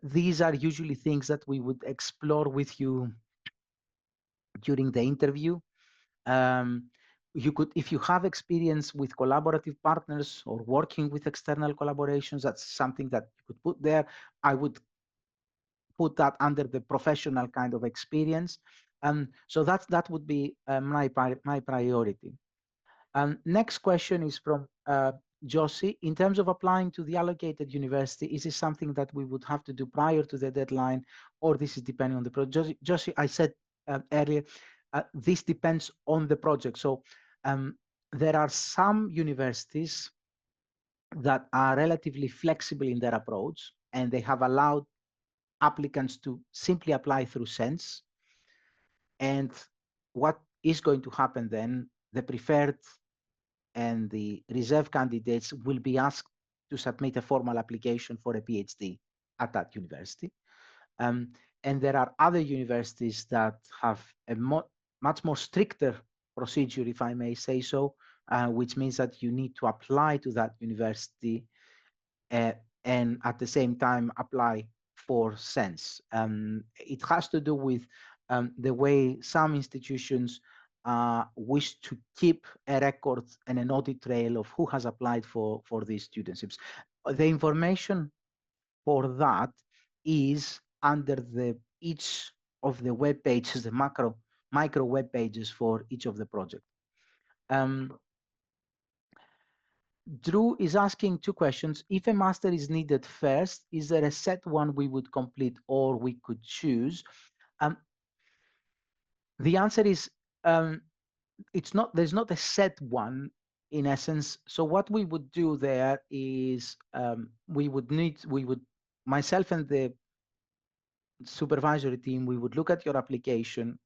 These are usually things that we would explore with you during the interview. You could, if you have experience with collaborative partners or working with external collaborations, that's something that you could put there. I would put that under the professional kind of experience. So that would be my priority. Next question is from Josie. In terms of applying to the allocated university, is this something that we would have to do prior to the deadline, or this is depending on the project? Josie, I said earlier, this depends on the project. So there are some universities that are relatively flexible in their approach, and they have allowed applicants to simply apply through SENSS. And what is going to happen then the preferred and the reserve candidates will be asked to submit a formal application for a PhD at that university. And there are other universities that have a much more stricter procedure, if I may say so, which means that you need to apply to that university and at the same time apply for SENSS. It has to do with the way some institutions wish to keep a record and an audit trail of who has applied for these studentships. The information for that is under each of the web pages, the micro web pages for each of the projects. Drew is asking two questions. If a master is needed first, is there a set one we would complete or we could choose? The answer is there's not a set one in essence. So what we would do there is myself and the supervisory team, we would look at your application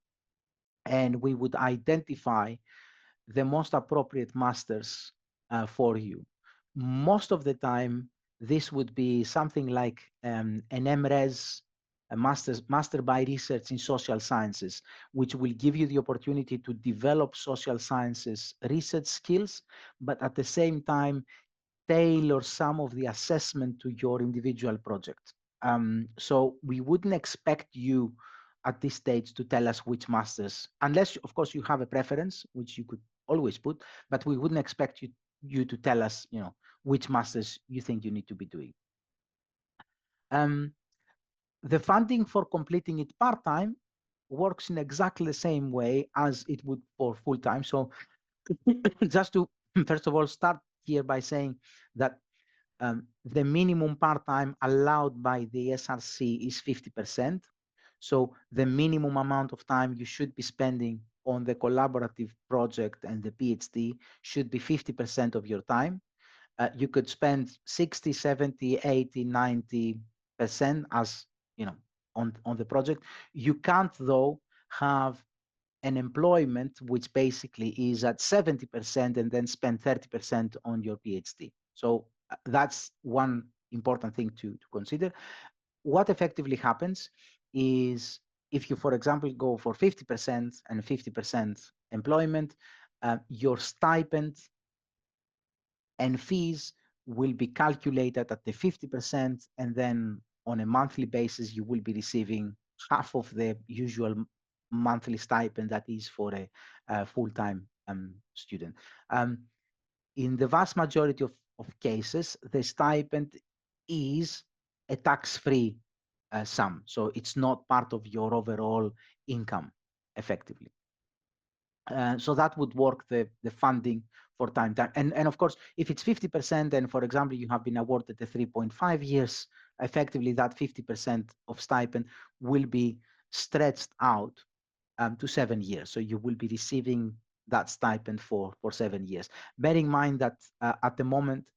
and we would identify the most appropriate masters for you. Most of the time, this would be something like an MRes, a master by research in social sciences, which will give you the opportunity to develop social sciences research skills, but at the same time, tailor some of the assessment to your individual project. So we wouldn't expect you at this stage to tell us which masters, unless of course you have a preference, which you could always put, but we wouldn't expect you to tell us, which masters you think you need to be doing. The funding for completing it part-time works in exactly the same way as it would for full-time. So just to, first of all, start here by saying that the minimum part-time allowed by the SRC is 50%. So the minimum amount of time you should be spending on the collaborative project and the PhD should be 50% of your time. You could spend 60, 70, 80, 90% as, on the project. You can't, though, have an employment which basically is at 70% and then spend 30% on your PhD. So that's one important thing to consider. What effectively happens is if you, for example, go for 50% and 50% employment, your stipend and fees will be calculated at the 50%, and then on a monthly basis, you will be receiving half of the usual monthly stipend that is for a full-time student. In the vast majority of cases, the stipend is a tax-free sum. So it's not part of your overall income, effectively. So that would work the funding for time. And of course, if it's 50%, and for example, you have been awarded the 3.5 years, effectively that 50% of stipend will be stretched out to 7 years. So you will be receiving that stipend for 7 years. Bear in mind that at the moment,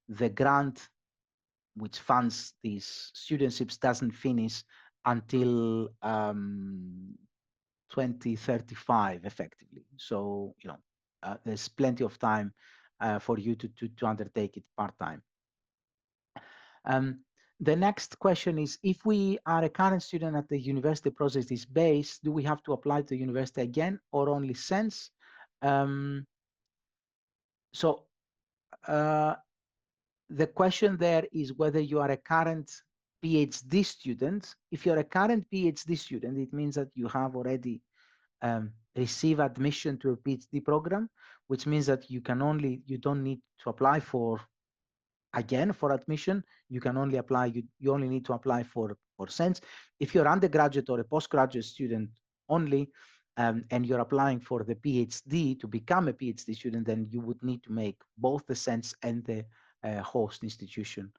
the grant which funds these studentships doesn't finish until 2035, effectively. So, there's plenty of time for you to undertake it part-time. The next question is, if we are a current student at the university project is based, do we have to apply to the university again or only SENSS? So the question there is whether you are a current PhD student. If you're a current PhD student, it means that you have already received admission to a PhD program, which means that you don't need to apply for admission. You can only apply, you only need to apply for SENSS. If you're undergraduate or a postgraduate student only, and you're applying for the PhD to become a PhD student, then you would need to make both the SENSS and the host institution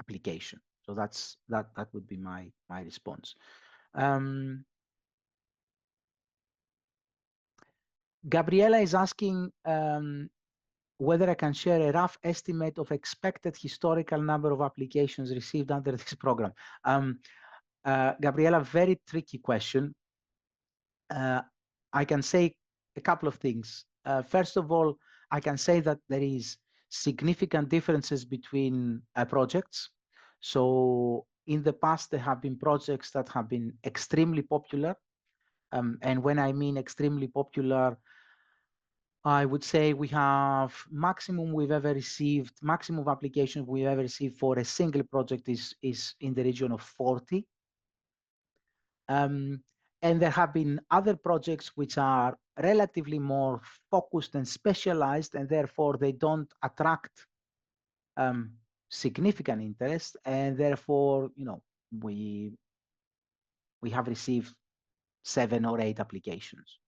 application. So that would be my response. Gabriela is asking whether I can share a rough estimate of expected historical number of applications received under this program. Gabriela, very tricky question. I can say a couple of things. First of all, I can say that there is significant differences between projects. So in the past, there have been projects that have been extremely popular. And when I mean extremely popular, I would say we have maximum applications we've ever received for a single project is in the region of 40. And there have been other projects which are relatively more focused and specialized, and therefore they don't attract significant interest. And therefore, we have received 7 or 8 applications.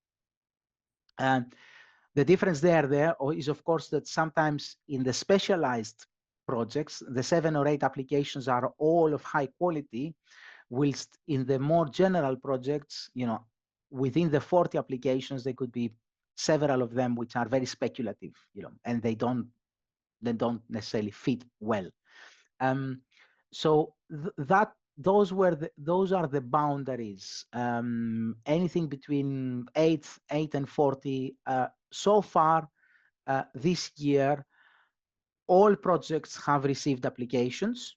And the difference there is, of course, that sometimes in the specialized projects, the 7 or 8 applications are all of high quality, whilst in the more general projects, within the 40 applications, there could be several of them which are very speculative, and they don't necessarily fit well. So those are the boundaries. Anything between 8 and 40. So far this year, all projects have received applications,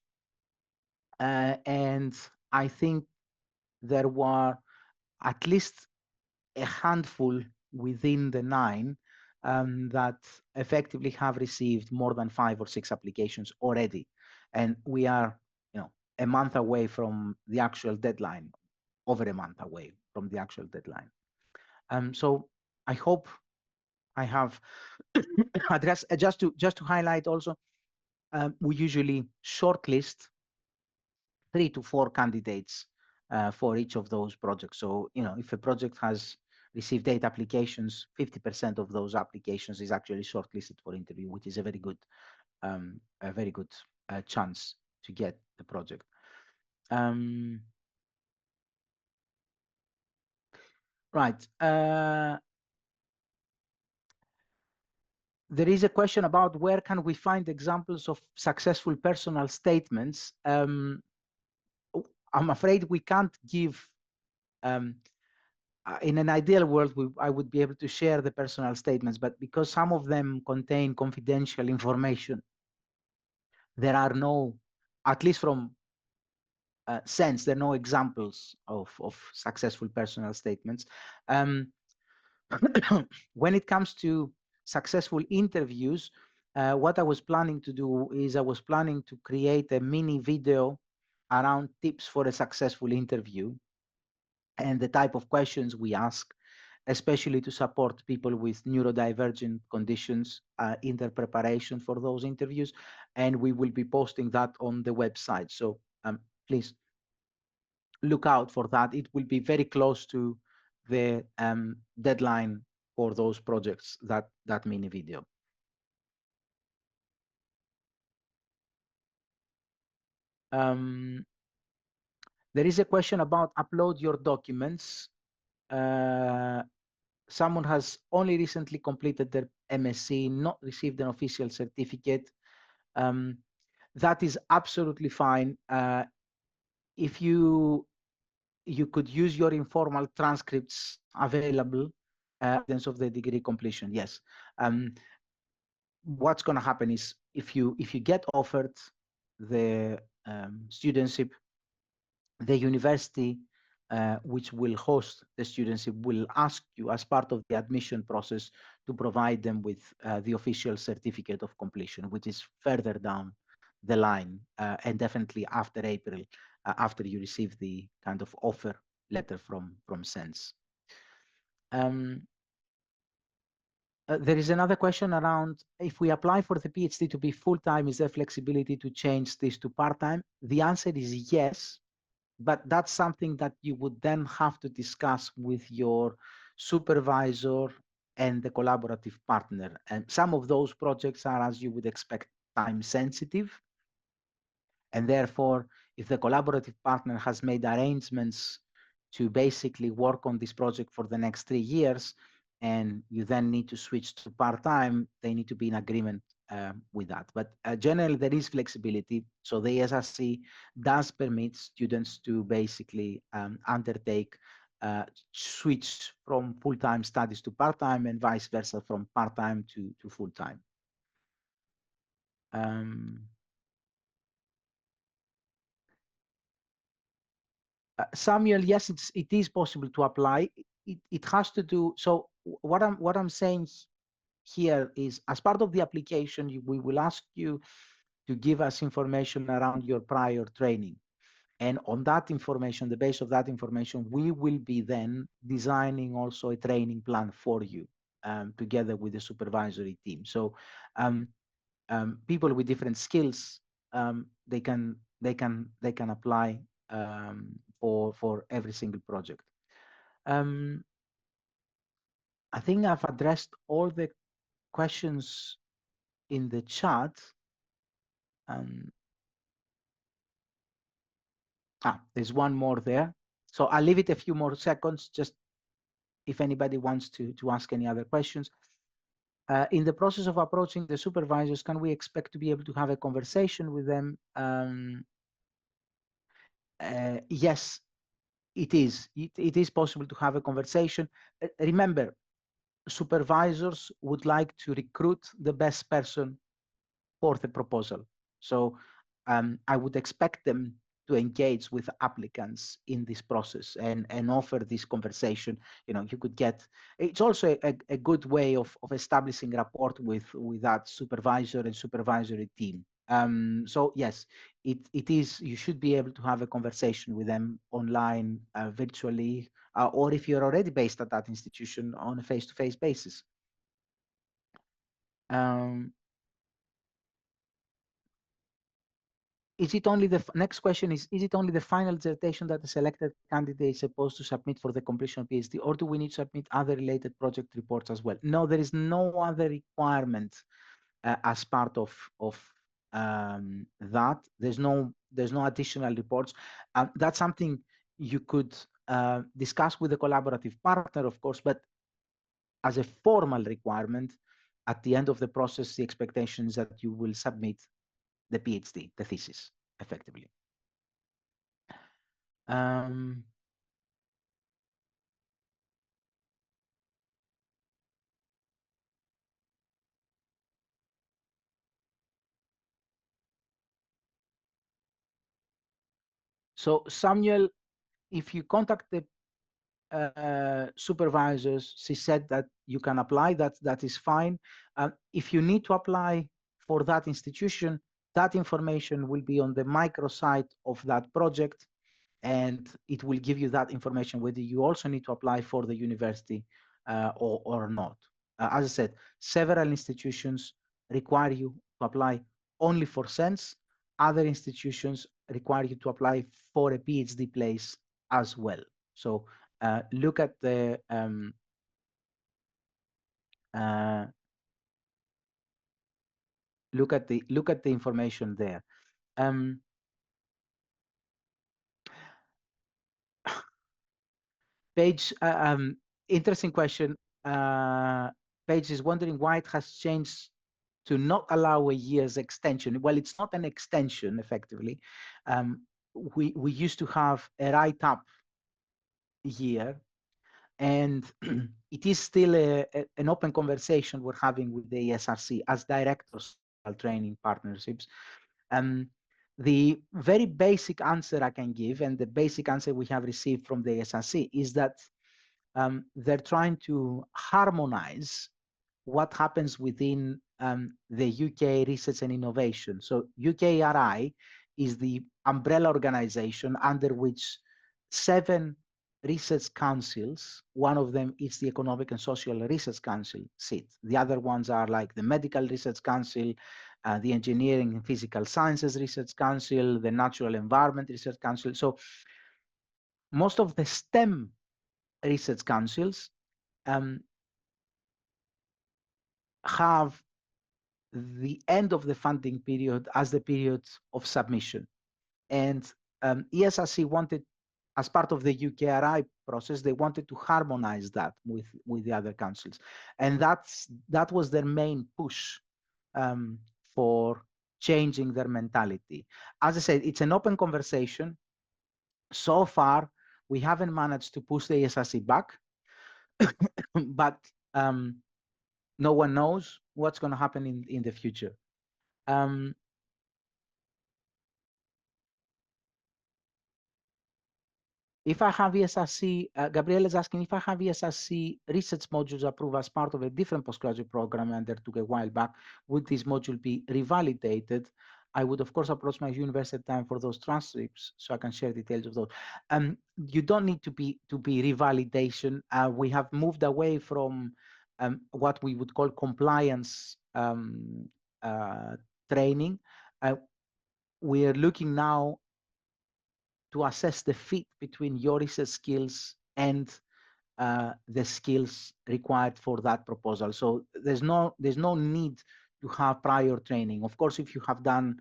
and I think there were at least a handful within the 9 that effectively have received more than 5 or 6 applications already. And we are, a month away from the actual deadline, over a month away from the actual deadline. So I hope I have addressed, just to highlight also, we usually shortlist 3 to 4 candidates for each of those projects. So, if a project has received 8 applications, 50% of those applications is actually shortlisted for interview, which is a very good chance to get the project. Right. There is a question about where can we find examples of successful personal statements. I'm afraid we can't give, in an ideal world, I would be able to share the personal statements, but because some of them contain confidential information, there are no, at least from SENSS, there are no examples of successful personal statements. When it comes to successful interviews, what I was planning to do is I was planning to create a mini video around tips for a successful interview and the type of questions we ask, especially to support people with neurodivergent conditions in their preparation for those interviews. And we will be posting that on the website. So please look out for that. It will be very close to the deadline for those projects, that mini video. There is a question about upload your documents. Someone has only recently completed their MSc, not received an official certificate. That is absolutely fine. If you could use your informal transcripts available evidence of the degree completion. Yes. What's going to happen is if you get offered the studentship, the university which will host the studentship will ask you as part of the admission process to provide them with the official certificate of completion, which is further down the line and definitely after April, after you receive the kind of offer letter from SENSS. There is another question around if we apply for the PhD to be full-time, is there flexibility to change this to part-time? The answer is yes, but that's something that you would then have to discuss with your supervisor and the collaborative partner. And some of those projects are, as you would expect, time sensitive. And therefore, if the collaborative partner has made arrangements to basically work on this project for the next 3 years, and you then need to switch to part-time, they need to be in agreement with that. But generally, there is flexibility. So the SRC does permit students to basically undertake switch from full-time studies to part-time and vice versa from part-time to full-time. Samuel, yes, it is possible to apply. It has to do, so what I'm saying here is, as part of the application, we will ask you to give us information around your prior training. And on that information, the base of that information, we will be then designing also a training plan for you together with the supervisory team. So people with different skills, they can apply for every single project. I think I've addressed all the questions in the chat. There's one more there. So I'll leave it a few more seconds, just if anybody wants to ask any other questions. In the process of approaching the supervisors, can we expect to be able to have a conversation with them? Yes, it is. It is possible to have a conversation. Remember, supervisors would like to recruit the best person for the proposal. So I would expect them to engage with applicants in this process and offer this conversation. You know, you could get, it's also a good way of establishing rapport with that supervisor and supervisory team. So yes, it is, you should be able to have a conversation with them online, virtually, or if you're already based at that institution, on a face-to-face basis. Is it only the next question is it only the final dissertation that the selected candidate is supposed to submit for the completion of PhD, or do we need to submit other related project reports as well? No, there is no other requirement as part of that. There's no additional reports. That's something you could discuss with the collaborative partner, of course, but as a formal requirement, at the end of the process, the expectation is that you will submit the PhD, the thesis, effectively. So Samuel, if you contact the supervisors, she said that you can apply, that is fine. If you need to apply for that institution, that information will be on the microsite of that project, and it will give you that information whether you also need to apply for the university or not. As I said, several institutions require you to apply only for SENSS. Other institutions require you to apply for a PhD place as well. So look at the look at the information there. Paige, interesting question. Paige is wondering why it has changed to not allow a year's extension. Well, it's not an extension, effectively. We used to have a write-up year, and it is still an open conversation we're having with the ESRC as directors of training partnerships. The very basic answer I can give, and the basic answer we have received from the ESRC, is that they're trying to harmonize what happens within the UK Research and Innovation. So UKRI is the umbrella organization under which 7 research councils, one of them is the Economic and Social Research Council, sit. The other ones are like the Medical Research Council, the Engineering and Physical Sciences Research Council, the Natural Environment Research Council. So most of the STEM research councils have the end of the funding period as the period of submission. And ESRC wanted, as part of the UKRI process, they wanted to harmonize that with the other councils. And that was their main push for changing their mentality. As I said, it's an open conversation. So far, We haven't managed to push the ESRC back, but no one knows what's going to happen in the future. If I have ESRC, Gabrielle is asking if I have ESRC research modules approved as part of a different postgraduate program I undertook a while back, would this module be revalidated? I would, of course, approach my university at the time for those transcripts so I can share details of those. You don't need to be revalidation. We have moved away from what we would call compliance training. We are looking now to assess the fit between your research skills and the skills required for that proposal. So there's no need to have prior training. Of course, if you have done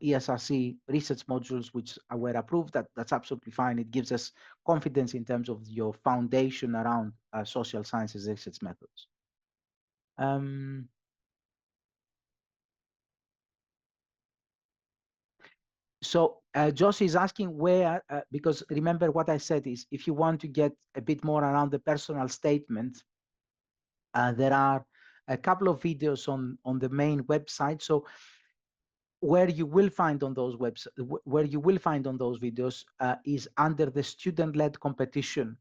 ESRC research modules which were approved, that's absolutely fine. It gives us confidence in terms of your foundation around social sciences research methods. So Josie is asking where, because remember what I said is if you want to get a bit more around the personal statement, there are a couple of videos on the main website. So where you will find on those videos is under the student-led competition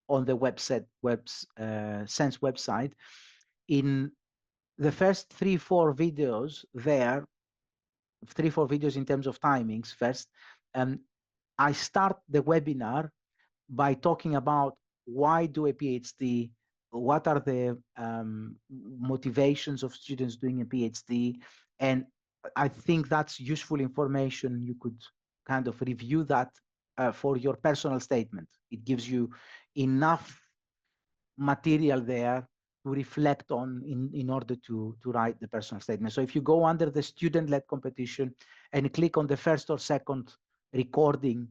on the SENSS website. In the first 3-4 videos there, 3-4 videos in terms of timings first, I start the webinar by talking about why do a PhD, what are the motivations of students doing a PhD, and I think that's useful information. You could kind of review that for your personal statement. It gives you enough material there to reflect on in order to write the personal statement. So if you go under the student-led competition and click on the first or second recording,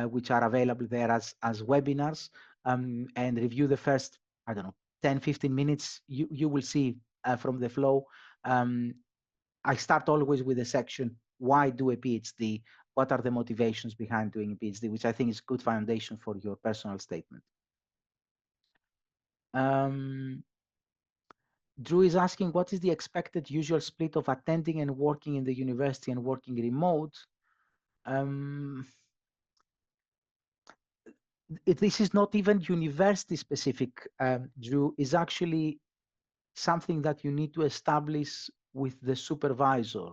which are available there as webinars, and review the first, I don't know, 10-15 minutes, you will see from the flow. I start always with a section, why do a PhD? What are the motivations behind doing a PhD, which I think is a good foundation for your personal statement. Drew is asking, what is the expected usual split of attending and working in the university and working remote? This is not even university specific, Drew. Is actually something that you need to establish with the supervisor.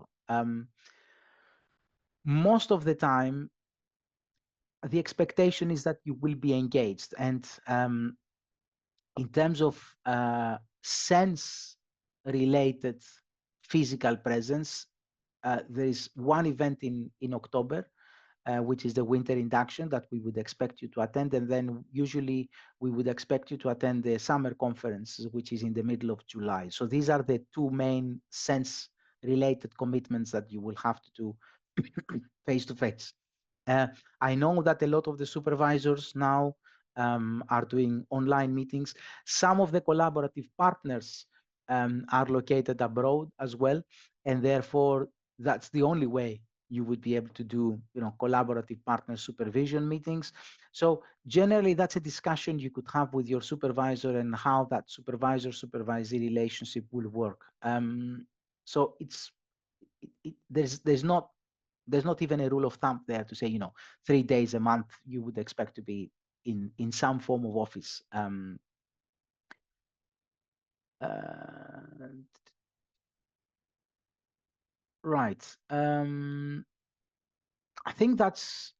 Most of the time, the expectation is that you will be engaged. And in terms of SENSS related physical presence, there is one event in October, which is the winter induction that we would expect you to attend. And then usually we would expect you to attend the summer conference, which is in the middle of July. So these are the two main SENSS related commitments that you will have to do face to face. I know that a lot of the supervisors now are doing online meetings. Some of the collaborative partners are located abroad as well, and therefore that's the only way you would be able to do, collaborative partner supervision meetings. So generally, that's a discussion you could have with your supervisor and how that supervisor-supervisee relationship will work. So there's not even a rule of thumb there to say, 3 days a month you would expect to be in some form of office. Right. I think that's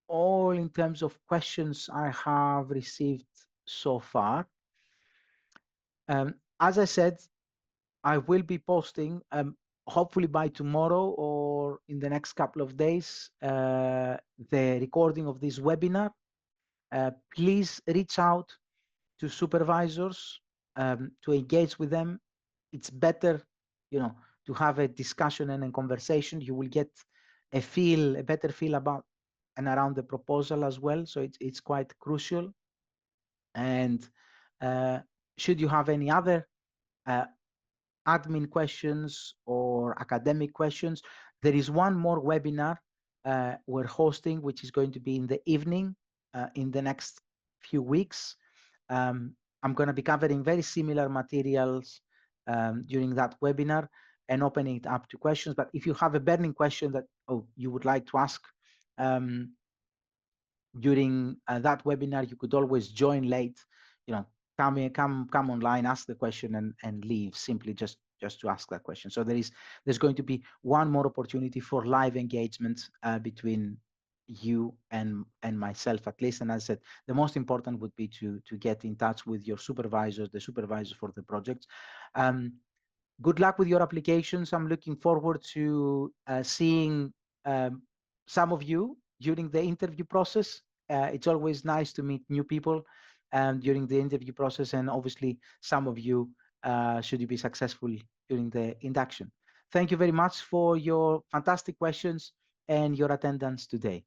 all in terms of questions I have received so far. As I said, I will be posting, hopefully by tomorrow or in the next couple of days, the recording of this webinar. Please reach out to supervisors to engage with them. It's better, to have a discussion and a conversation. You will get a better feel about and around the proposal as well. So it's quite crucial. And should you have any other admin questions or academic questions, there is one more webinar we're hosting, which is going to be in the evening in the next few weeks. I'm going to be covering very similar materials during that webinar and opening it up to questions. But if you have a burning question that you would like to ask during that webinar, you could always join late. Come online, ask the question, and leave simply just to ask that question. So there's going to be one more opportunity for live engagement between you and myself, at least. And as I said, the most important would be to get in touch with your supervisors, the supervisors for the projects. Good luck with your applications. I'm looking forward to seeing some of you during the interview process. It's always nice to meet new people during the interview process, and obviously some of you should you be successful during the induction. Thank you very much for your fantastic questions and your attendance today.